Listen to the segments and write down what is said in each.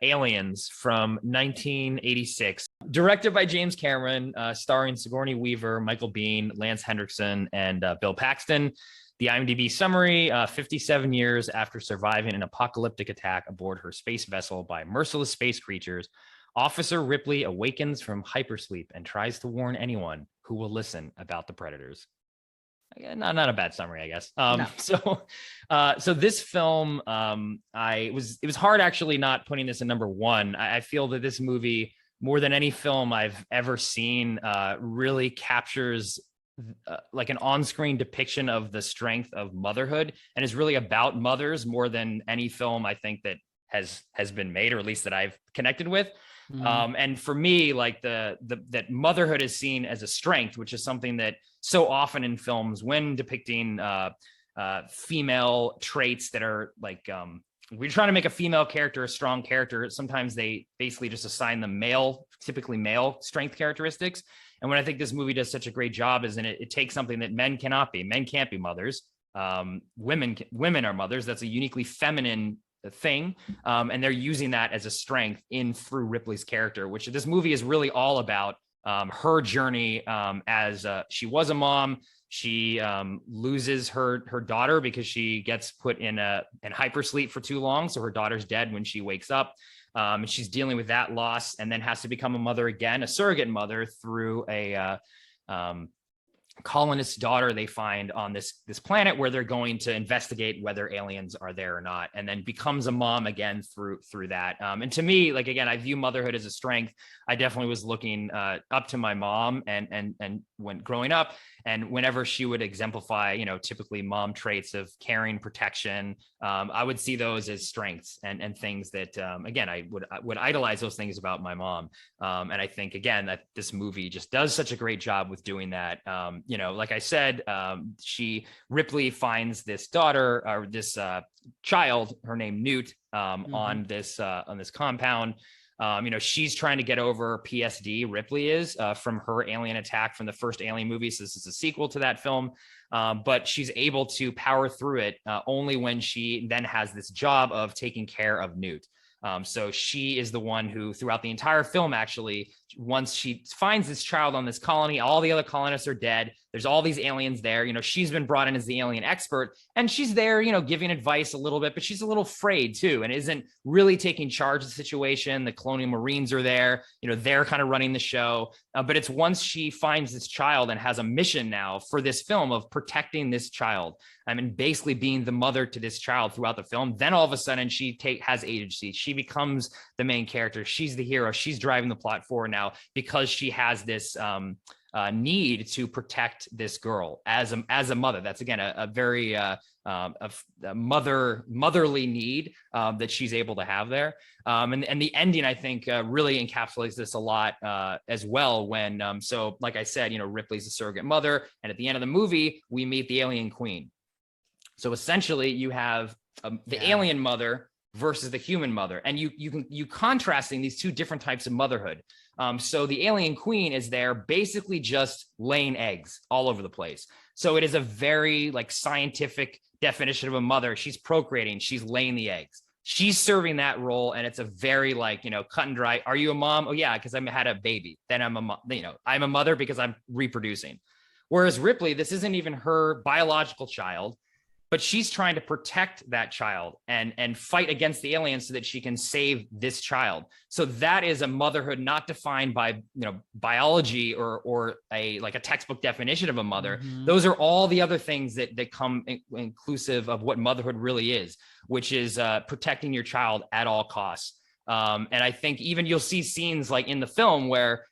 Aliens from 1986, directed by James Cameron, starring Sigourney Weaver, Michael Biehn, Lance Henriksen, and Bill Paxton. The IMDb summary: 57 years after surviving an apocalyptic attack aboard her space vessel by merciless space creatures, Officer Ripley awakens from hypersleep and tries to warn anyone who will listen about the predators. Not a bad summary, I guess. No. So this film, it was hard actually not putting this in number one. I feel that this movie, more than any film I've ever seen, really captures like an on-screen depiction of the strength of motherhood, and is really about mothers more than any film I think that has been made, or at least that I've connected with. And for me, like that motherhood is seen as a strength, which is something that so often in films when depicting female traits that are like, we're trying to make a female character a strong character, sometimes they basically just assign them typically male strength characteristics. And what I think this movie does such a great job is it takes something that men cannot be. Men can't be mothers. Women are mothers. That's a uniquely feminine thing, and they're using that as a strength through Ripley's character, which this movie is really all about. Her journey as she was a mom. She loses her daughter because she gets put in hypersleep for too long, so her daughter's dead when she wakes up. And she's dealing with that loss, and then has to become a mother again, a surrogate mother, through a colonist daughter they find on this planet, where they're going to investigate whether aliens are there or not, and then becomes a mom again through that. And to me, like, again, I view motherhood as a strength. I definitely was looking up to my mom and when growing up, and whenever she would exemplify, typically mom traits of caring, protection, I would see those as strengths and things that, again, I would idolize those things about my mom. And I think, again, that this movie just does such a great job with doing that. Like I said, Ripley finds this daughter, or this child, her name Newt, on this compound. She's trying to get over PSD. Ripley is from her alien attack from the first Alien movie. So this is a sequel to that film. But she's able to power through it only when she then has this job of taking care of Newt. So she is the one who, throughout the entire film, actually, once she finds this child on this colony, all the other colonists are dead. There's all these aliens there. She's been brought in as the alien expert, and she's there, giving advice a little bit, but she's a little afraid too, and isn't really taking charge of the situation. The Colonial Marines are there. They're kind of running the show. But it's once she finds this child and has a mission now for this film of protecting this child, basically being the mother to this child throughout the film, then all of a sudden she has agency. She becomes the main character. She's the hero. She's driving the plot forward now because she has this need to protect this girl as a mother. That's, again, a very motherly need that she's able to have there. And the ending, I think, really encapsulates this a lot as well. When so, like I said, Ripley's a surrogate mother, and at the end of the movie, we meet the alien queen. So essentially, you have the alien mother versus the human mother, and you contrasting these two different types of motherhood. So the alien queen is there basically just laying eggs all over the place. So it is a very scientific definition of a mother. She's procreating, she's laying the eggs, she's serving that role, and it's a very cut and dry. Are you a mom? Oh yeah, because I had a baby. Then I'm a mother because I'm reproducing. Whereas Ripley, this isn't even her biological child, but she's trying to protect that child and fight against the aliens so that she can save this child. So that is a motherhood not defined by biology or a textbook definition of a mother. Those are all the other things that come inclusive of what motherhood really is, which is protecting your child at all costs. And I think even you'll see scenes like in the film where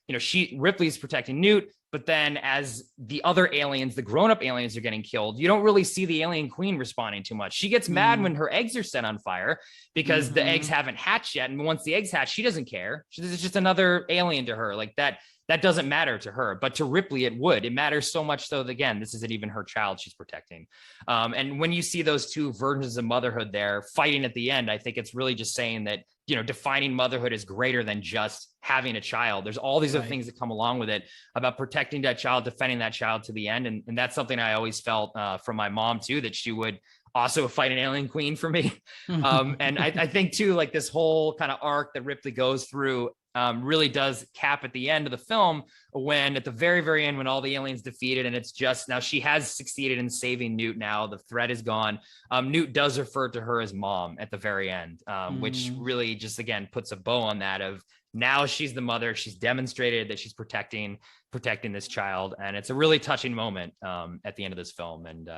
Ripley's protecting Newt, but then as the other aliens, the grown-up aliens, are getting killed, you don't really see the alien queen responding too much. She gets mad when her eggs are set on fire because the eggs haven't hatched yet. And once the eggs hatch, she doesn't care. It's just another alien to her. That doesn't matter to her, but to Ripley, it would. It matters so much so that, again, this isn't even her child she's protecting. And when you see those two versions of motherhood there fighting at the end, I think it's really just saying that, defining motherhood is greater than just having a child. There's all these other things that come along with it about protecting that child, defending that child to the end. And that's something I always felt from my mom too, that she would also a fighting alien queen for me. And I think too, like this whole kind of arc that Ripley goes through really does cap at the end of the film, when at the very, very end, when all the aliens defeated, and it's just now she has succeeded in saving Newt. Now the threat is gone. Newt does refer to her as mom at the very end, which really just, again, puts a bow on that of now she's the mother. She's demonstrated that she's protecting this child. And it's a really touching moment at the end of this film. And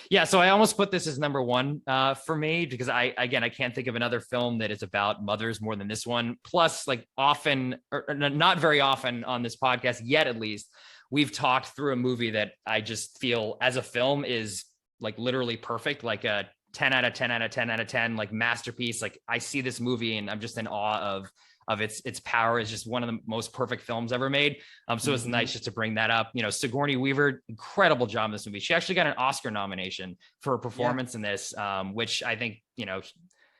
yeah, so I almost put this as number one for me, because I can't think of another film that is about mothers more than this one. Plus, like often, or not very often on this podcast yet, at least, we've talked through a movie that I just feel as a film is like literally perfect, like a 10 out of 10 out of 10 out of 10, like masterpiece. Like I see this movie and I'm just in awe of its power. Is just one of the most perfect films ever made. So it's nice just to bring that up. You know, Sigourney Weaver, incredible job in this movie. She actually got an Oscar nomination for her performance in this, which I think, you know,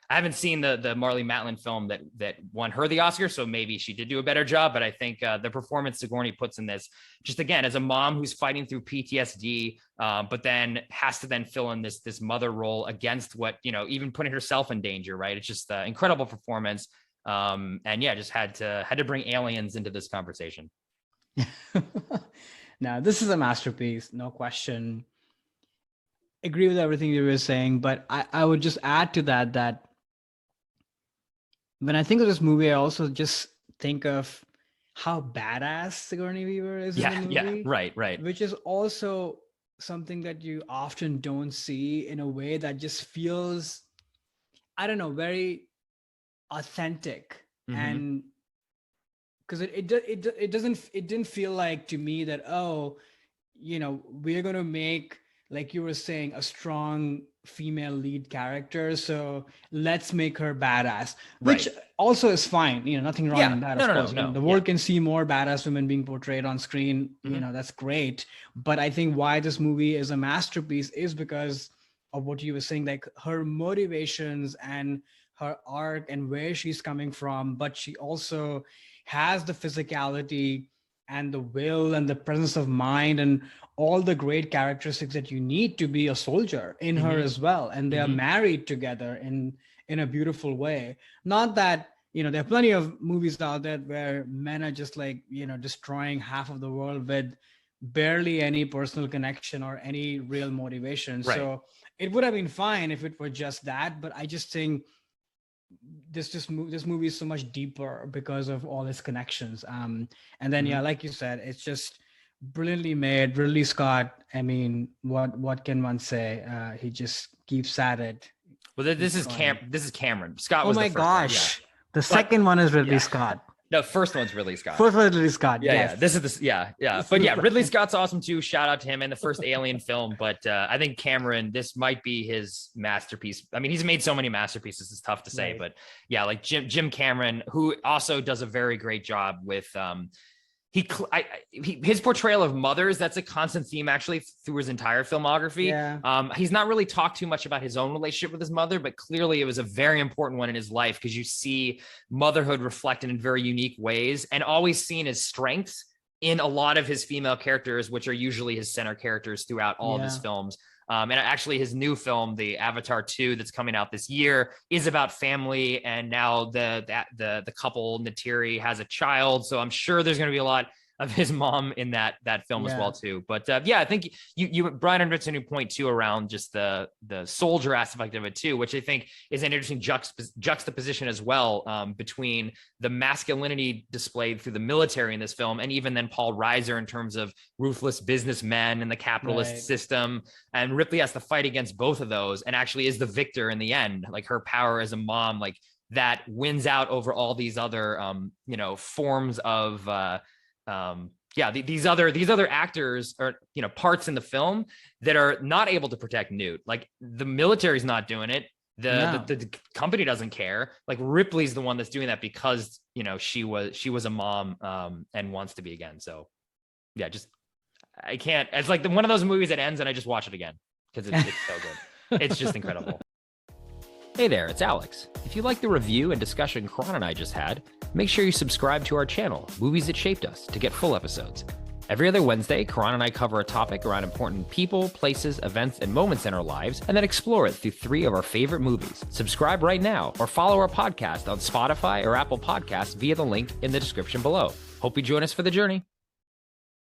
I haven't seen the Marlee Matlin film that won her the Oscar, so maybe she did do a better job. But I think the performance Sigourney puts in this, just again, as a mom who's fighting through PTSD, but then has to then fill in this mother role against what, you know, even putting herself in danger, right? It's just an incredible performance. And yeah, just had to bring aliens into this conversation. Now, this is a masterpiece, no question. Agree with everything you were saying, but I would just add to that when I think of this movie, I also just think of how badass Sigourney Weaver is in the movie. Yeah, right. Which is also something that you often don't see, in a way that just feels, I don't know, very authentic. And because it didn't feel like to me that, oh, you know, we're going to make, like you were saying, a strong female lead character, so let's make her badass, which also is fine, you know, nothing wrong in that. No. The world can see more badass women being portrayed on screen, you know, that's great. But I think why this movie is a masterpiece is because of what you were saying, like her motivations and her arc and where she's coming from, but she also has the physicality and the will and the presence of mind and all the great characteristics that you need to be a soldier in her as well. And they are married together in a beautiful way. Not that, you know, there are plenty of movies out there where men are just like, you know, destroying half of the world with barely any personal connection or any real motivation. Right. So it would have been fine if it were just that, but I just think this movie is so much deeper because of all its connections. And then like you said, it's just brilliantly made. Ridley Scott, I mean, what can one say? He just keeps at it. Well, this is Cameron. Scott was the first gosh. One. The second one is Ridley Scott. No, first one's Ridley Scott. First one is Ridley Scott. Yeah. This is But yeah, Ridley Scott's awesome too. Shout out to him in the first Alien film. But I think Cameron, this might be his masterpiece. I mean, he's made so many masterpieces. It's tough to say, but yeah, like Jim Cameron, who also does a very great job with his portrayal of mothers. That's a constant theme actually through his entire filmography. He's not really talked too much about his own relationship with his mother, but clearly it was a very important one in his life, because you see motherhood reflected in very unique ways and always seen as strengths in a lot of his female characters, which are usually his center characters throughout all of his films. And actually his new film, the Avatar 2 that's coming out this year, is about family. And now the couple, Neytiri, has a child. So I'm sure there's going to be a lot of his mom in that film as well too. But I think you Brian understood a new point too around just the soldier aspect of it too, which I think is an interesting juxtaposition as well, between the masculinity displayed through the military in this film, and even then Paul Reiser in terms of ruthless businessmen and the capitalist system. And Ripley has to fight against both of those, and actually is the victor in the end. Like her power as a mom, like that wins out over all these other forms of these other actors or parts in the film that are not able to protect Newt. Like the military's not doing it. The company doesn't care. Like Ripley's the one that's doing that because she was a mom and wants to be again. So yeah, I can't. It's like one of those movies that ends and I just watch it again because it's so good. It's just incredible. Hey there, it's Alex. If you like the review and discussion Karan and I just had, make sure you subscribe to our channel, Movies That Shaped Us, to get full episodes. Every other Wednesday, Karan and I cover a topic around important people, places, events, and moments in our lives, and then explore it through 3 of our favorite movies. Subscribe right now or follow our podcast on Spotify or Apple Podcasts via the link in the description below. Hope you join us for the journey.